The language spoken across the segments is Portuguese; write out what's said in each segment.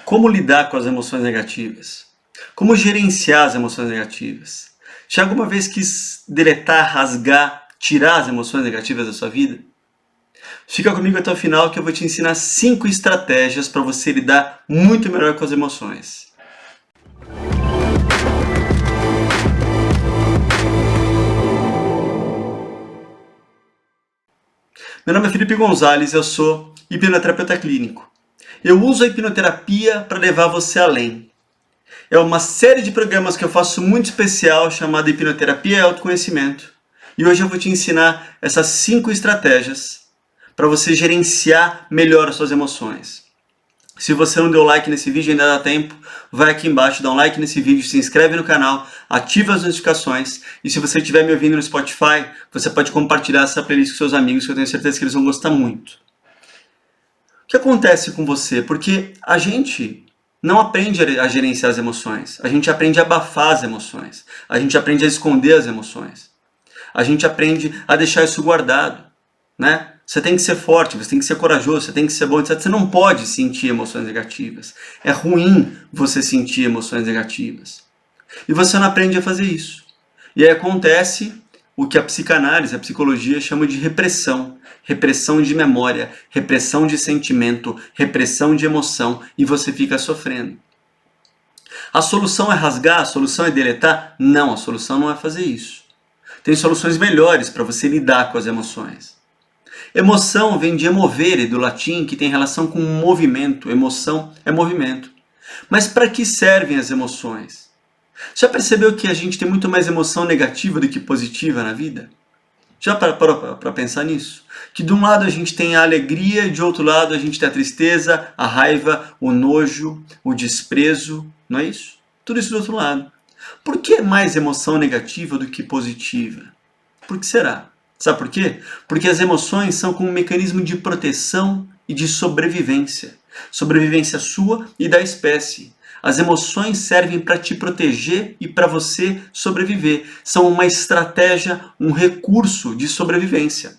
Como lidar com as emoções negativas? Como gerenciar as emoções negativas? Já alguma vez quis deletar, rasgar, tirar as emoções negativas da sua vida? Fica comigo até o final que eu vou te ensinar 5 estratégias para você lidar muito melhor com as emoções. Meu nome é Felipe Gonzalez, eu sou hipnoterapeuta clínico. Eu uso a hipnoterapia para levar você além. É uma série de programas que eu faço muito especial chamada Hipnoterapia e Autoconhecimento. E hoje eu vou te ensinar essas 5 estratégias para você gerenciar melhor as suas emoções. Se você não deu like nesse vídeo, ainda dá tempo, vai aqui embaixo, dá um like nesse vídeo, se inscreve no canal, ativa as notificações e se você estiver me ouvindo no Spotify, você pode compartilhar essa playlist com seus amigos que eu tenho certeza que eles vão gostar muito. O que acontece com você? Porque a gente não aprende a gerenciar as emoções, a gente aprende a abafar as emoções, a gente aprende a esconder as emoções, a gente aprende a deixar isso guardado, né? Você tem que ser forte, você tem que ser corajoso, você tem que ser bom, etc. Você não pode sentir emoções negativas. É ruim você sentir emoções negativas. E você não aprende a fazer isso. E aí acontece o que a psicanálise, a psicologia chama de repressão. Repressão de memória, repressão de sentimento, repressão de emoção, e você fica sofrendo. A solução é rasgar? A solução é deletar? Não, a solução não é fazer isso. Tem soluções melhores para você lidar com as emoções. Emoção vem de emovere, do latim, que tem relação com movimento. Emoção é movimento. Mas para que servem as emoções? Já percebeu que a gente tem muito mais emoção negativa do que positiva na vida? Já parou para pensar nisso? Que de um lado a gente tem a alegria e de outro lado a gente tem a tristeza, a raiva, o nojo, o desprezo, não é isso? Tudo isso do outro lado. Por que mais emoção negativa do que positiva? Por que será? Sabe por quê? Porque as emoções são como um mecanismo de proteção e de sobrevivência. Sobrevivência sua e da espécie. As emoções servem para te proteger e para você sobreviver. São uma estratégia, um recurso de sobrevivência.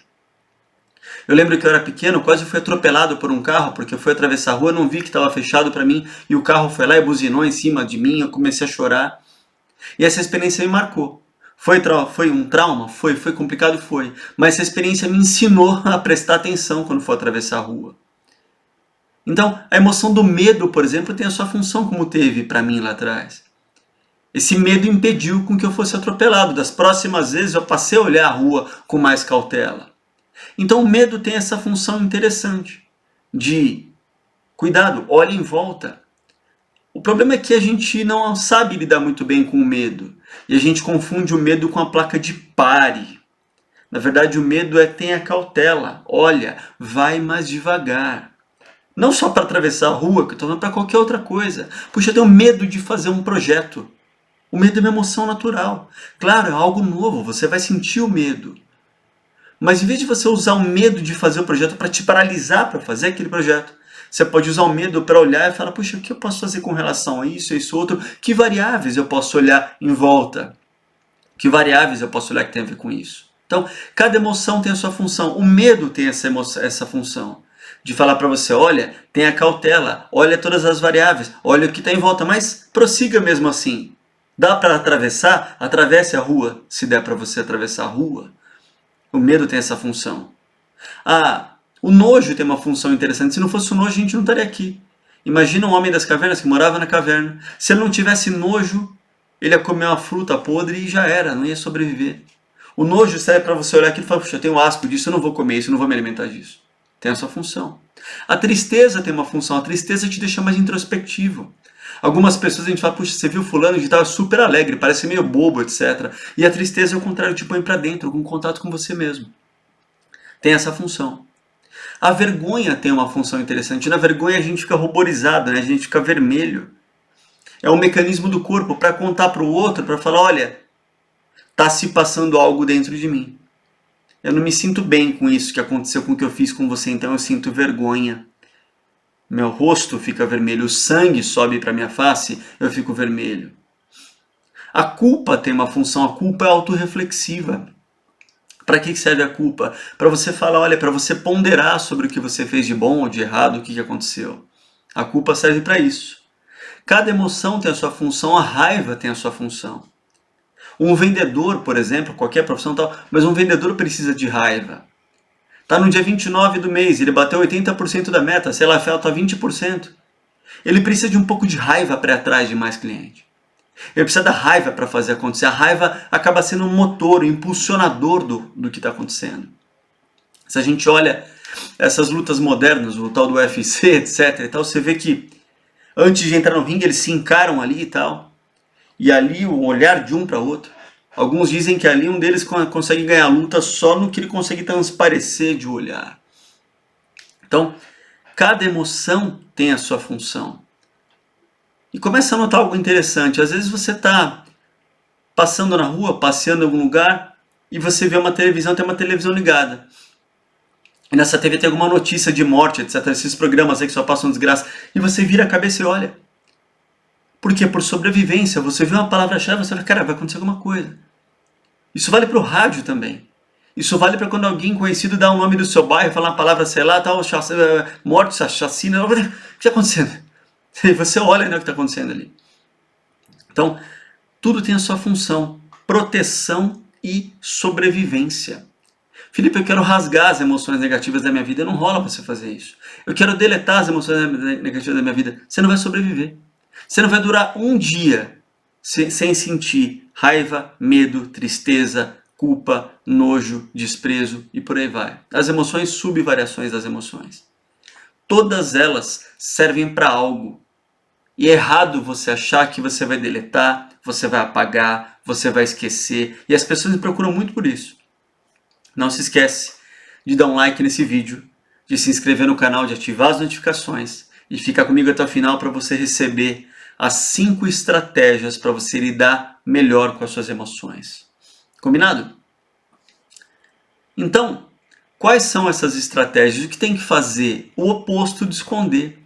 Eu lembro que eu era pequeno, quase fui atropelado por um carro, porque eu fui atravessar a rua, não vi que estava fechado para mim, e o carro foi lá e buzinou em cima de mim, eu comecei a chorar. E essa experiência me marcou. Foi um trauma? Foi complicado? Foi. Mas essa experiência me ensinou a prestar atenção quando for atravessar a rua. Então, a emoção do medo, por exemplo, tem a sua função como teve para mim lá atrás. Esse medo impediu com que eu fosse atropelado. Das próximas vezes eu passei a olhar a rua com mais cautela. Então o medo tem essa função interessante de, cuidado, olhe em volta. O problema é que a gente não sabe lidar muito bem com o medo. E a gente confunde o medo com a placa de pare. Na verdade, o medo tenha cautela. Olha, vai mais devagar. Não só para atravessar a rua, que eu estou falando para qualquer outra coisa. Puxa, eu tenho medo de fazer um projeto. O medo é uma emoção natural. Claro, é algo novo, você vai sentir o medo. Mas em vez de você usar o medo de fazer o projeto para te paralisar para fazer aquele projeto, você pode usar o medo para olhar e falar, puxa, o que eu posso fazer com relação a isso, outro? Que variáveis eu posso olhar em volta? Que variáveis eu posso olhar que tem a ver com isso? Então, cada emoção tem a sua função. O medo tem essa função de falar para você, olha, tenha cautela, olha todas as variáveis, olha o que está em volta, mas prossiga mesmo assim. Dá para atravessar? Atravesse a rua, se der para você atravessar a rua. O medo tem essa função. O nojo tem uma função interessante. Se não fosse o nojo, a gente não estaria aqui. Imagina um homem das cavernas que morava na caverna. Se ele não tivesse nojo, ele ia comer uma fruta podre e já era, não ia sobreviver. O nojo serve para você olhar aquilo e falar, puxa, eu tenho asco disso, eu não vou comer isso, eu não vou me alimentar disso. Tem essa função. A tristeza tem uma função. A tristeza te deixa mais introspectivo. Algumas pessoas a gente fala, puxa, você viu fulano de estar super alegre, parece meio bobo, etc. E a tristeza, ao contrário, te põe para dentro, com contato com você mesmo. Tem essa função. A vergonha tem uma função interessante. Na vergonha a gente fica ruborizado, né? A gente fica vermelho. É um mecanismo do corpo para contar para o outro, para falar, olha, está se passando algo dentro de mim. Eu não me sinto bem com isso que aconteceu, com o que eu fiz com você, então eu sinto vergonha. Meu rosto fica vermelho, o sangue sobe para minha face, eu fico vermelho. A culpa tem uma função, a culpa é autorreflexiva. Para que serve a culpa? Para você falar, olha, para você ponderar sobre o que você fez de bom ou de errado, o que aconteceu. A culpa serve para isso. Cada emoção tem a sua função, a raiva tem a sua função. Um vendedor, por exemplo, qualquer profissão tal, mas um vendedor precisa de raiva. Tá no dia 29 do mês, ele bateu 80% da meta, sei lá, falta 20%. Ele precisa de um pouco de raiva para ir atrás de mais cliente. Ele precisa da raiva para fazer acontecer. A raiva acaba sendo um motor, um impulsionador do que está acontecendo. Se a gente olha essas lutas modernas, o tal do UFC, etc. e tal, você vê que antes de entrar no ringue eles se encaram ali e tal. E ali o olhar de um para outro. Alguns dizem que ali um deles consegue ganhar a luta só no que ele consegue transparecer de olhar. Então, cada emoção tem a sua função. E começa a notar algo interessante. Às vezes você está passando na rua, passeando em algum lugar, e você vê uma televisão, tem uma televisão ligada. E nessa TV tem alguma notícia de morte, etc. Esses programas aí que só passam desgraça. E você vira a cabeça e olha. Por quê? Por sobrevivência. Você vê uma palavra-chave e você fala, cara, vai acontecer alguma coisa. Isso vale para o rádio também. Isso vale para quando alguém conhecido dá o nome do seu bairro, fala uma palavra, sei lá, tal, morte, chacina, o que está acontecendo? E você olha, né, o que está acontecendo ali. Então, tudo tem a sua função. Proteção e sobrevivência. Felipe, eu quero rasgar as emoções negativas da minha vida. Não rola você fazer isso. Eu quero deletar as emoções negativas da minha vida. Você não vai sobreviver. Você não vai durar um dia sem sentir raiva, medo, tristeza, culpa, nojo, desprezo e por aí vai. As emoções, subvariações das emoções. Todas elas servem para algo. E é errado você achar que você vai deletar, você vai apagar, você vai esquecer. E as pessoas me procuram muito por isso. Não se esquece de dar um like nesse vídeo, de se inscrever no canal, de ativar as notificações e ficar comigo até o final para você receber as 5 estratégias para você lidar melhor com as suas emoções. Combinado? Então, quais são essas estratégias? O que tem que fazer? O oposto de esconder.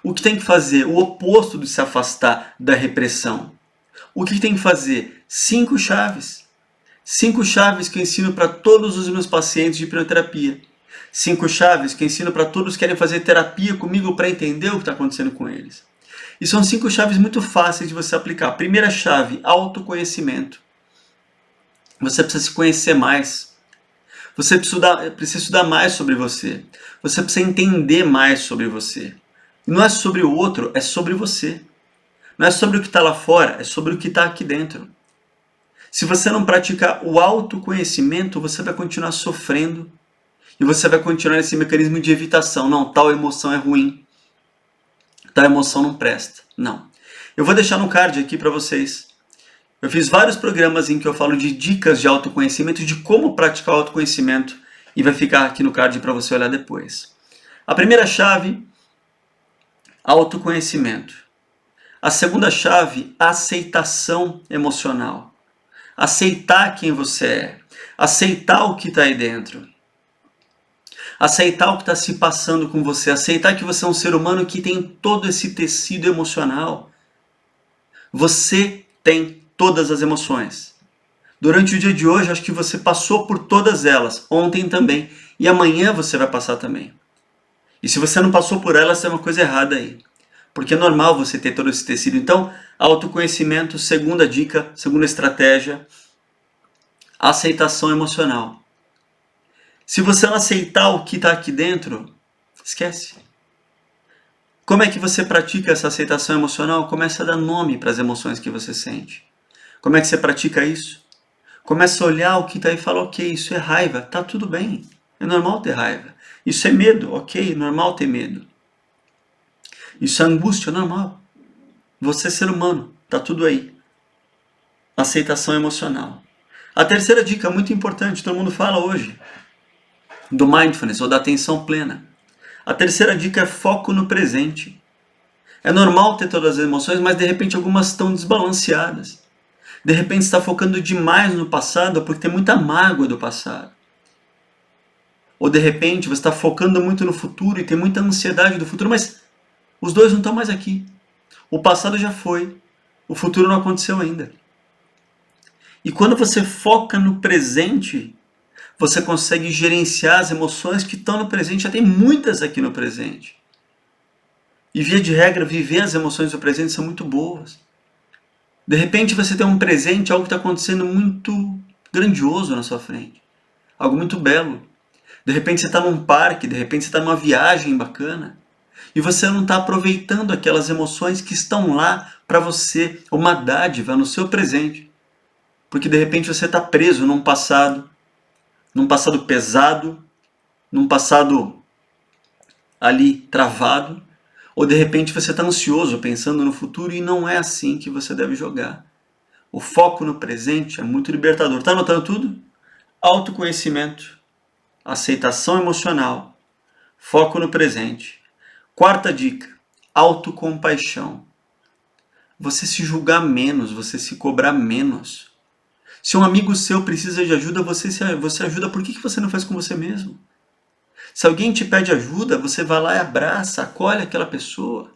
O que tem que fazer? O oposto de se afastar da repressão. O que tem que fazer? 5 chaves. 5 chaves que eu ensino para todos os meus pacientes de hipnoterapia. 5 chaves que eu ensino para todos que querem fazer terapia comigo para entender o que está acontecendo com eles. E são 5 chaves muito fáceis de você aplicar. Primeira chave, autoconhecimento. Você precisa se conhecer mais. Você precisa estudar mais sobre você. Você precisa entender mais sobre você. Não é sobre o outro, é sobre você. Não é sobre o que está lá fora, é sobre o que está aqui dentro. Se você não praticar o autoconhecimento, você vai continuar sofrendo. E você vai continuar nesse mecanismo de evitação. Não, tal emoção é ruim. Tal emoção não presta. Não. Eu vou deixar no card aqui para vocês. Eu fiz vários programas em que eu falo de dicas de autoconhecimento, de como praticar o autoconhecimento. E vai ficar aqui no card para você olhar depois. A primeira chave, autoconhecimento. A segunda chave, aceitação emocional. Aceitar quem você é. Aceitar o que está aí dentro. Aceitar o que está se passando com você. Aceitar que você é um ser humano que tem todo esse tecido emocional. Você tem todas as emoções. Durante o dia de hoje, acho que você passou por todas elas. Ontem também. E amanhã você vai passar também. E se você não passou por elas, tem uma coisa errada aí. Porque é normal você ter todo esse tecido. Então, autoconhecimento, segunda dica, segunda estratégia, aceitação emocional. Se você não aceitar o que está aqui dentro, esquece. Como é que você pratica essa aceitação emocional? Começa a dar nome para as emoções que você sente. Como é que você pratica isso? Começa a olhar o que está aí e fala, ok, isso é raiva, tá tudo bem, é normal ter raiva. Isso é medo, ok, normal ter medo. Isso é angústia, normal. Você é ser humano, tá tudo aí. Aceitação emocional. A terceira dica, muito importante, todo mundo fala hoje, do mindfulness ou da atenção plena. A terceira dica é foco no presente. É normal ter todas as emoções, mas de repente algumas estão desbalanceadas. De repente você está focando demais no passado porque tem muita mágoa do passado. Ou de repente você está focando muito no futuro e tem muita ansiedade do futuro, mas os dois não estão mais aqui. O passado já foi, o futuro não aconteceu ainda. E quando você foca no presente, você consegue gerenciar as emoções que estão no presente. Já tem muitas aqui no presente. E via de regra, viver as emoções do presente são muito boas. De repente você tem um presente, algo que está acontecendo muito grandioso na sua frente. Algo muito belo. De repente você está num parque, de repente você está numa viagem bacana. E você não está aproveitando aquelas emoções que estão lá para você, uma dádiva no seu presente. Porque de repente você está preso num passado pesado, num passado ali travado, ou de repente você está ansioso pensando no futuro e não é assim que você deve jogar. O foco no presente é muito libertador. Está anotando tudo? Autoconhecimento, aceitação emocional, foco no presente. Quarta dica, autocompaixão. Você se julgar menos, você se cobrar menos. Se um amigo seu precisa de ajuda, você ajuda. Por que você não faz com você mesmo? Se alguém te pede ajuda, você vai lá e abraça, acolhe aquela pessoa.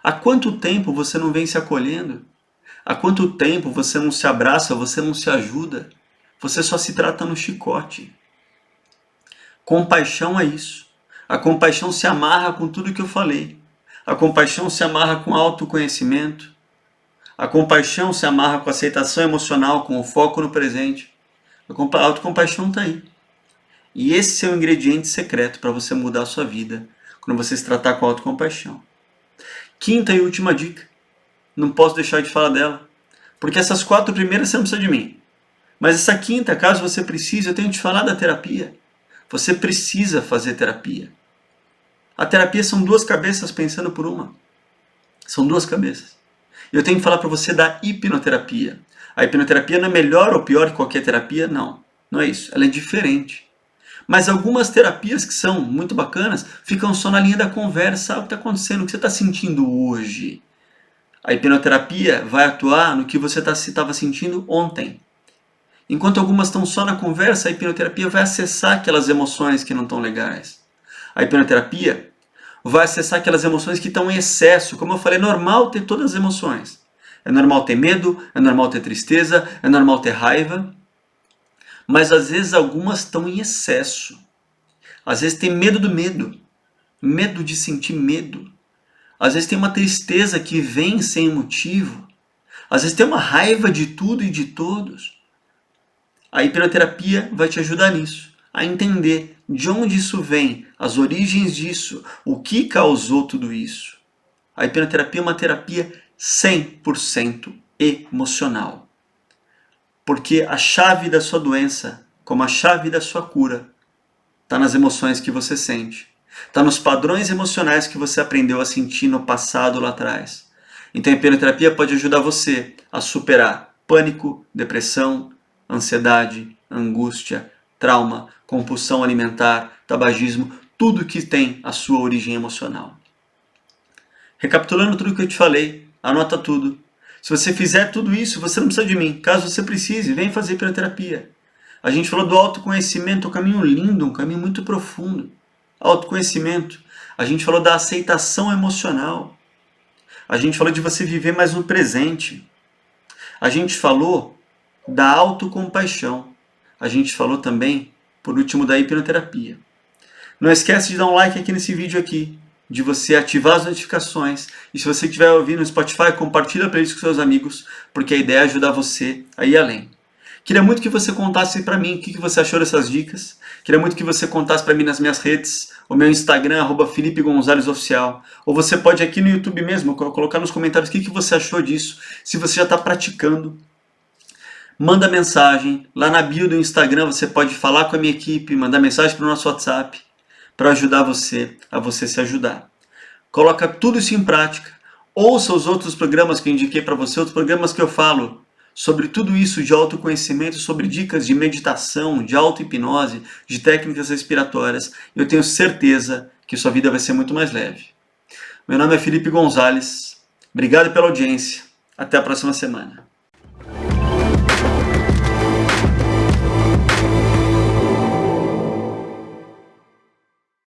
Há quanto tempo você não vem se acolhendo? Há quanto tempo você não se abraça, você não se ajuda? Você só se trata no chicote. Compaixão é isso. A compaixão se amarra com tudo que eu falei. A compaixão se amarra com autoconhecimento. A compaixão se amarra com a aceitação emocional, com o foco no presente. A autocompaixão está aí. E esse é o ingrediente secreto para você mudar a sua vida, quando você se tratar com autocompaixão. Quinta e última dica. Não posso deixar de falar dela. Porque essas 4 primeiras você não precisa de mim. Mas essa quinta, caso você precise, eu tenho que te falar da terapia. Você precisa fazer terapia. A terapia são 2 cabeças pensando por uma. São 2 cabeças. Eu tenho que falar para você da hipnoterapia. A hipnoterapia não é melhor ou pior que qualquer terapia? Não. Não é isso. Ela é diferente. Mas algumas terapias que são muito bacanas ficam só na linha da conversa. O que está acontecendo? O que você está sentindo hoje? A hipnoterapia vai atuar no que você estava sentindo ontem. Enquanto algumas estão só na conversa, a hipnoterapia vai acessar aquelas emoções que não estão legais. A hipnoterapia vai acessar aquelas emoções que estão em excesso. Como eu falei, é normal ter todas as emoções. É normal ter medo, é normal ter tristeza, é normal ter raiva. Mas às vezes algumas estão em excesso. Às vezes tem medo do medo. Medo de sentir medo. Às vezes tem uma tristeza que vem sem motivo. Às vezes tem uma raiva de tudo e de todos. A hipnoterapia vai te ajudar nisso. A entender de onde isso vem, as origens disso, o que causou tudo isso. A hipnoterapia é uma terapia 100% emocional. Porque a chave da sua doença, como a chave da sua cura, está nas emoções que você sente. Está nos padrões emocionais que você aprendeu a sentir no passado lá atrás. Então a hipnoterapia pode ajudar você a superar pânico, depressão, ansiedade, angústia, trauma, compulsão alimentar, tabagismo, tudo que tem a sua origem emocional. Recapitulando tudo que eu te falei, anota tudo. Se você fizer tudo isso, você não precisa de mim. Caso você precise, vem fazer hipnoterapia. A gente falou do autoconhecimento, um caminho lindo, um caminho muito profundo. Autoconhecimento. A gente falou da aceitação emocional. A gente falou de você viver mais no presente. A gente falou da autocompaixão. A gente falou também, por último, da hipnoterapia. Não esquece de dar um like aqui nesse vídeo aqui, de você ativar as notificações. E se você estiver ouvindo no Spotify, compartilha para isso com seus amigos, porque a ideia é ajudar você a ir além. Queria muito que você contasse para mim o que você achou dessas dicas. Queria muito que você contasse para mim nas minhas redes, o meu Instagram, @FelipeGonzalesOficial. Ou você pode aqui no YouTube mesmo colocar nos comentários o que você achou disso, se você já está praticando. Manda mensagem, lá na bio do Instagram você pode falar com a minha equipe, mandar mensagem para o nosso WhatsApp, para ajudar você a você se ajudar. Coloca tudo isso em prática. Ouça os outros programas que eu indiquei para você, outros programas que eu falo sobre tudo isso de autoconhecimento, sobre dicas de meditação, de auto-hipnose, de técnicas respiratórias. Eu tenho certeza que sua vida vai ser muito mais leve. Meu nome é Felipe Gonzalez. Obrigado pela audiência. Até a próxima semana.